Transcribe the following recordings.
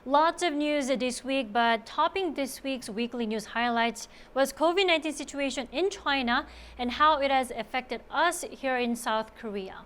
Lots of news this week, but topping this week's weekly news highlights was COVID-19 situation in China and how it has affected us here in South Korea.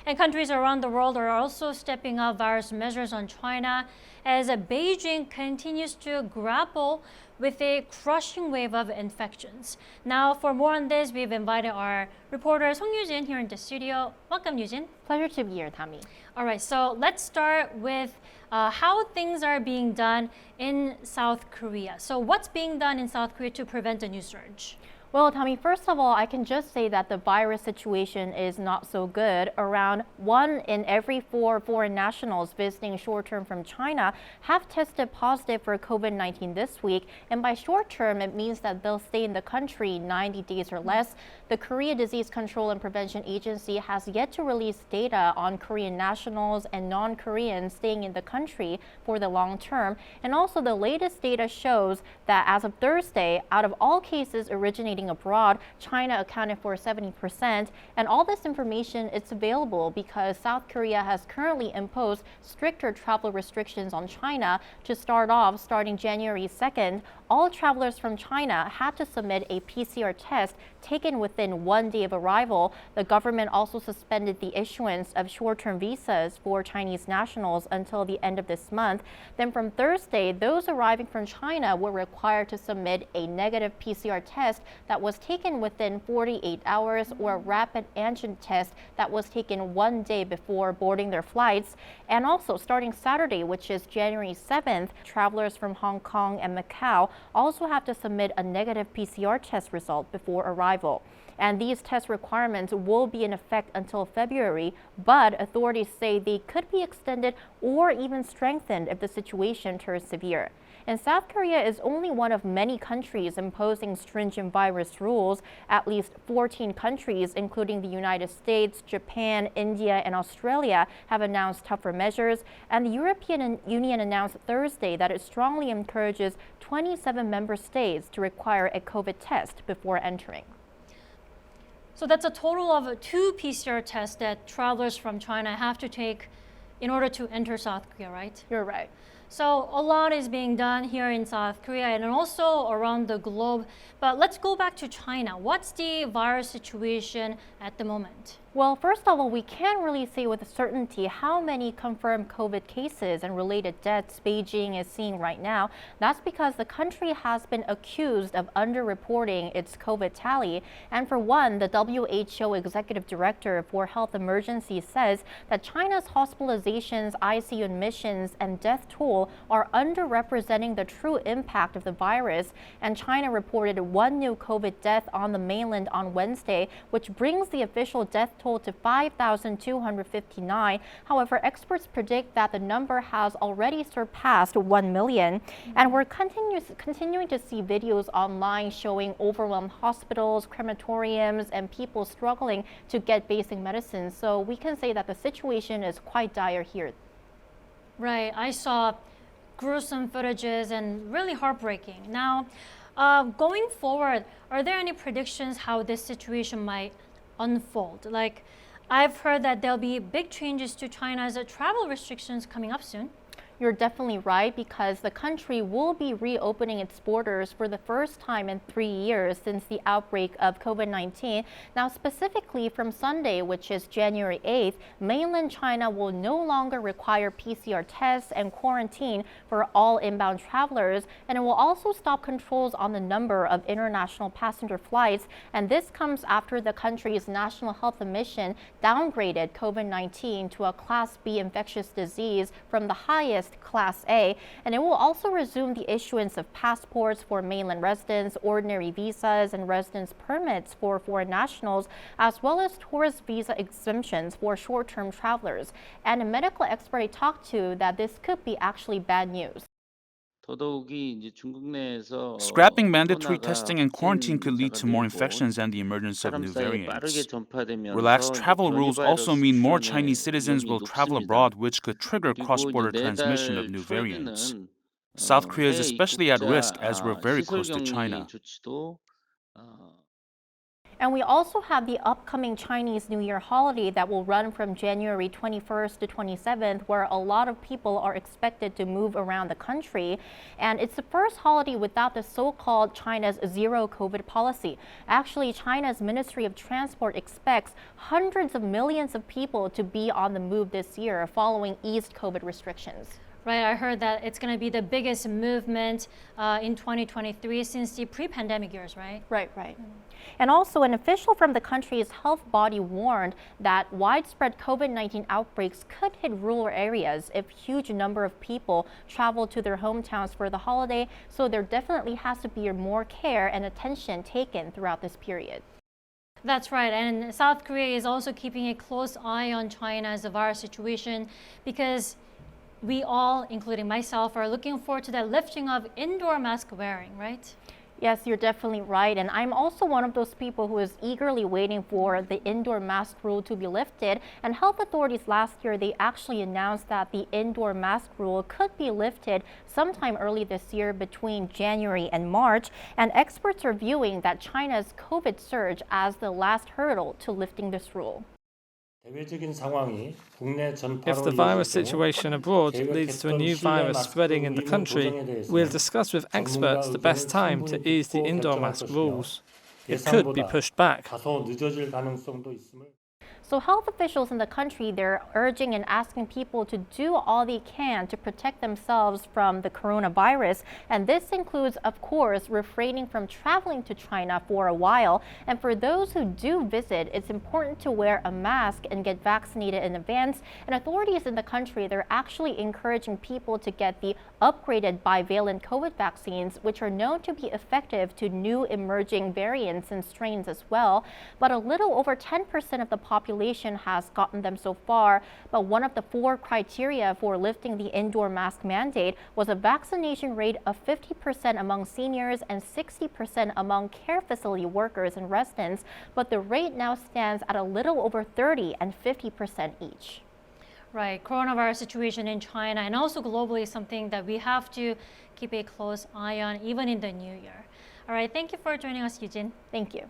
And countries around the world are also stepping up virus measures on China as Beijing continues to grapple with a crushing wave of infections. Now, for more on this, we've invited our reporter Song Yujin here in the studio. Welcome, Yujin. Pleasure to be here, Tommy. All right, so let's start with how things are being done in South Korea. So what's being done in South Korea to prevent a new surge? Well, Tommy, first of all, I can just say that the virus situation is not so good. Around 1 in every 4 foreign nationals visiting short-term from China have tested positive for COVID-19 this week. And by short-term, it means that they'll stay in the country 90 days or less. The Korea Disease Control and Prevention Agency has yet to release data on Korean nationals and non-Koreans staying in the country for the long term. And also the latest data shows that as of Thursday, out of all cases originating abroad, China accounted for 70%. And all this information is available because South Korea has currently imposed stricter travel restrictions on China. To start off, starting January 2nd, all travelers from China had to submit a PCR test taken within 1 day of arrival. The government also suspended the issuance of short-term visas for Chinese nationals until the end of this month. Then from Thursday, those arriving from China were required to submit a negative PCR test that was taken within 48 hours or a rapid antigen test that was taken 1 day before boarding their flights. And also starting Saturday, which is January 7th, travelers from Hong Kong and Macau also have to submit a negative PCR test result before arrival. And these test requirements will be in effect until February, but authorities say they could be extended or even strengthened if the situation turns severe. And South Korea is only one of many countries imposing stringent virus rules. At least 14 countries, including the United States, Japan, India, and Australia, have announced tougher measures. And the European Union announced Thursday that it strongly encourages 27 member states to require a COVID test before entering. So that's a total of 2 PCR tests that travelers from China have to take in order to enter South Korea, right? You're right. So a lot is being done here in South Korea and also around the globe. But let's go back to China. What's the virus situation at the moment? Well, first of all, we can't really say with certainty how many confirmed COVID cases and related deaths Beijing is seeing right now. That's because the country has been accused of underreporting its COVID tally. And for one, the WHO Executive Director for Health Emergencies says that China's hospitalizations, ICU admissions, and death toll are underrepresenting the true impact of the virus. And China reported 1 new COVID death on the mainland on Wednesday, which brings the official death toll to 5,259. However, experts predict that the number has already surpassed 1 million. And we're continuing to see videos online showing overwhelmed hospitals, crematoriums, and people struggling to get basic medicines. So we can say that the situation is quite dire here. Right, I saw gruesome footages and really heartbreaking. Now, going forward, are there any predictions how this situation might unfold? Like, I've heard that there'll be big changes to China's travel restrictions coming up soon. You're definitely right, because the country will be reopening its borders for the first time in 3 years since the outbreak of COVID-19. Now, specifically from Sunday, which is January 8th, mainland China will no longer require PCR tests and quarantine for all inbound travelers, and it will also stop controls on the number of international passenger flights. And this comes after the country's National Health Commission downgraded COVID-19 to a Class B infectious disease from the highest Class A, and it will also resume the issuance of passports for mainland residents, ordinary visas, and residence permits for foreign nationals, as well as tourist visa exemptions for short-term travelers. And a medical expert I talked to that this could be actually bad news. Scrapping mandatory testing and quarantine could lead to more infections and the emergence of new variants. Relaxed travel rules also mean more Chinese citizens will travel abroad, which could trigger cross-border transmission of new variants. South Korea is especially at risk as we're very close to China. And we also have the upcoming Chinese New Year holiday that will run from January 21st to 27th, where a lot of people are expected to move around the country. And it's the first holiday without the so-called China's zero COVID policy. Actually, China's Ministry of Transport expects hundreds of millions of people to be on the move this year following eased COVID restrictions. Right, I heard that it's going to be the biggest movement in 2023 since the pre-pandemic years, right? Right. And also, an official from the country's health body warned that widespread COVID-19 outbreaks could hit rural areas if huge number of people travel to their hometowns for the holiday. So there definitely has to be more care and attention taken throughout this period. That's right, and South Korea is also keeping a close eye on China's virus situation because we all, including myself, are looking forward to the lifting of indoor mask wearing, right? Yes, you're definitely right. And I'm also one of those people who is eagerly waiting for the indoor mask rule to be lifted. And health authorities last year, they actually announced that the indoor mask rule could be lifted sometime early this year between January and March. And experts are viewing that China's COVID surge as the last hurdle to lifting this rule. If the virus situation abroad leads to a new virus spreading in the country, we'll discuss with experts the best time to ease the indoor mask rules. It could be pushed back. So health officials in the country, they're urging and asking people to do all they can to protect themselves from the coronavirus. And this includes, of course, refraining from traveling to China for a while. And for those who do visit, it's important to wear a mask and get vaccinated in advance. And authorities in the country, they're actually encouraging people to get the upgraded bivalent COVID vaccines, which are known to be effective to new emerging variants and strains as well. But a little over 10% of the population has gotten them so far. But one of the 4 criteria for lifting the indoor mask mandate was a vaccination rate of 50% among seniors and 60% among care facility workers and residents. But the rate now stands at a little over 30 and 50% each. Right, coronavirus situation in China and also globally is something that we have to keep a close eye on even in the new year. All right, thank you for joining us, Eugene. Thank you.